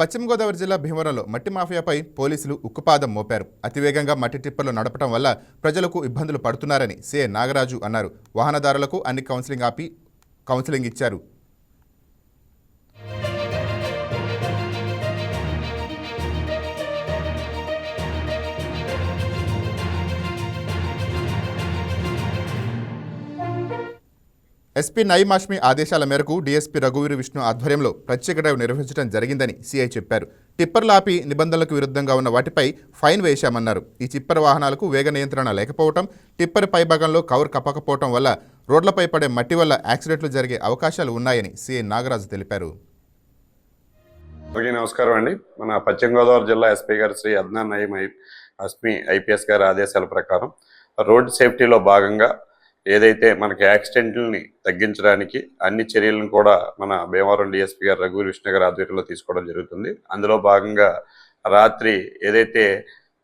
పశ్చిమ గోదావరి జిల్లా భీమవరంలో మట్టి మాఫియాపై పోలీసులు ఉక్కుపాదం మోపారు. అతివేగంగా మట్టి టిప్పర్లు నడపడం వల్ల ప్రజలకు ఇబ్బందులు పడుతున్నారని సిఐ నాగరాజు అన్నారు. వాహనదారులకు అన్ని కౌన్సిలింగ్ ఇచ్చారు. ఎస్పీ నయీం హాష్మి ఆదేశాల మేరకు డీఎస్పీ రఘువీర్ విష్ణు ఆధ్వర్యంలో ప్రత్యేక డ్రైవ్ నిర్వహించడం జరిగిందని సీఐ చెప్పారు. టిప్పర్లు ఆపి నిబంధనలకు విరుద్ధంగా ఉన్న వాటిపై ఫైన్ వేశామన్నారు. ఈ టిప్పర్ వాహనాలకు వేగ నియంత్రణ లేకపోవడం, టిప్పర్ పైభాగంలో కవర్ కప్పకపోవడం వల్ల రోడ్లపై పడే మట్టి వల్ల యాక్సిడెంట్లు జరిగే అవకాశాలు ఉన్నాయని సీఐ నాగరాజు తెలిపారు. నమస్కారం అండి. మన పశ్చిమ గోదావరి జిల్లా ఎస్పీ గారు శ్రీ అద్నాన్ నయీం హాష్మి ఐపీఎస్ గారి ఆదేశాల ప్రకారం రోడ్ సేఫ్టీలో భాగంగా ఏదైతే మనకి యాక్సిడెంట్లని తగ్గించడానికి అన్ని చర్యలను కూడా మన భీమవరం డిఎస్పీ గారు రఘువీర్ విష్ణు గారి ఆధ్వర్యంలో తీసుకోవడం జరుగుతుంది. అందులో భాగంగా రాత్రి ఏదైతే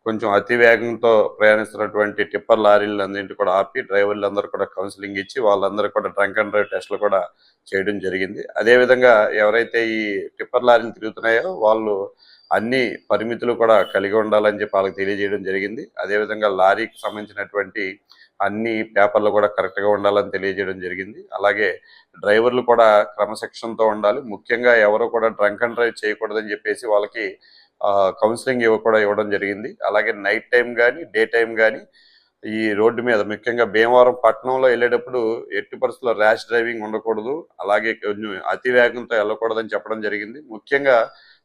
కొంచెం అతి వేగంతో ప్రయాణిస్తున్నటువంటి టిప్పర్ లారీలు అన్నింటి కూడా ఆపి డ్రైవర్లు అందరూ కూడా కౌన్సిలింగ్ ఇచ్చి వాళ్ళందరూ కూడా డ్రంక్ అండ్ డ్రైవ్ టెస్టులు కూడా చేయడం జరిగింది. అదేవిధంగా ఎవరైతే ఈ టిప్పర్ లారీలు తిరుగుతున్నాయో వాళ్ళు అన్ని పరిమితులు కూడా కలిగి ఉండాలని చెప్పి వాళ్ళకి తెలియజేయడం జరిగింది. అదేవిధంగా లారీకి సంబంధించినటువంటి అన్ని పేపర్లు కూడా కరెక్ట్గా ఉండాలని తెలియజేయడం జరిగింది. అలాగే డ్రైవర్లు కూడా క్రమశిక్షణతో ఉండాలి. ముఖ్యంగా ఎవరు కూడా డ్రంక్ అండ్ డ్రైవ్ చేయకూడదని చెప్పేసి వాళ్ళకి కౌన్సిలింగ్ ఇవ్వడం జరిగింది. అలాగే నైట్ టైం కానీ డే టైం కానీ ఈ రోడ్డు మీద ముఖ్యంగా భీమవరం పట్టణంలో వెళ్ళేటప్పుడు ఎట్టి పరిస్థితుల్లో ర్యాష్ డ్రైవింగ్ ఉండకూడదు, అలాగే కొంచెం అతి వేగంతో వెళ్ళకూడదని చెప్పడం జరిగింది. ముఖ్యంగా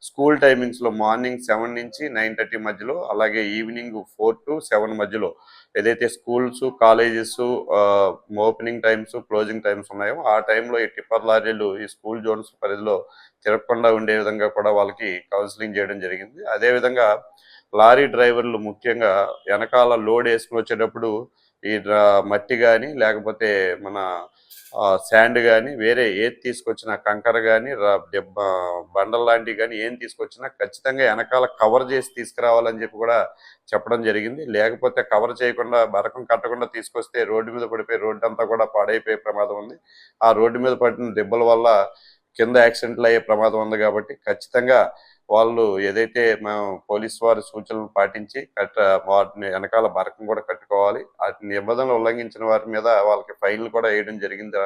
స్కూల్ టైమింగ్స్లో మార్నింగ్ 7 నుంచి 9:30 మధ్యలో, అలాగే ఈవినింగ్ 4 to 7 మధ్యలో ఏదైతే schools colleges opening times closing times ఉన్నాయో ఆ టైంలో ఈ టిప్పర్ లారీలు ఈ స్కూల్ జోన్స్ పరిధిలో తిరగకుండా ఉండే విధంగా కూడా వాళ్ళకి కౌన్సిలింగ్ చేయడం జరిగింది. అదేవిధంగా లారీ డ్రైవర్లు ముఖ్యంగా వెనకాల లోడ్ వేసుకుని వచ్చేటప్పుడు ఈ మట్టి కానీ లేకపోతే మన శాండ్ కానీ వేరే ఏది తీసుకొచ్చినా కంకర కానీ బండల్ లాంటివి కానీ ఏం తీసుకొచ్చినా ఖచ్చితంగా వెనకాల కవర్ చేసి తీసుకురావాలని చెప్పి కూడా చెప్పడం జరిగింది. లేకపోతే కవర్ చేయకుండా బరకం కట్టకుండా తీసుకొస్తే రోడ్డు మీద పడిపోయి రోడ్డు అంతా కూడా పాడైపోయే ప్రమాదం ఉంది. ఆ రోడ్డు మీద పడిన దెబ్బల వల్ల కింద యాక్సిడెంట్లు అయ్యే ప్రమాదం ఉంది. కాబట్టి ఖచ్చితంగా వాళ్ళు ఏదైతే మేము పోలీసు వారి సూచనలు పాటించి వాటిని వెనకాల బరకం కూడా కట్టుకోవాలి. ఆ నిబంధనలు ఉల్లంఘించిన వారి మీద వాళ్ళకి ఫైన్లు కూడా వేయడం జరిగింది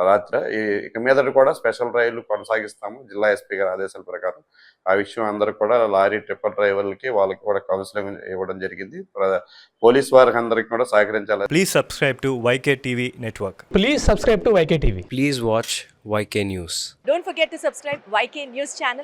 రాత్రి. ఇక మీదట కూడా స్పెషల్ డ్రైవ్లు కొనసాగిస్తాము జిల్లా ఎస్పీ గారి ఆదేశాల ప్రకారం. ఆ విషయం అందరూ కూడా లారీ టిప్పర్ డ్రైవర్లకి వాళ్ళకి కూడా కౌన్సిలింగ్ ఇవ్వడం జరిగింది. పోలీసు వారికి అందరికి కూడా సహకరించాలి. Please subscribe to YK TV network. Please subscribe to YK TV. Please watch YK News. Don't forget to subscribe YK News channel.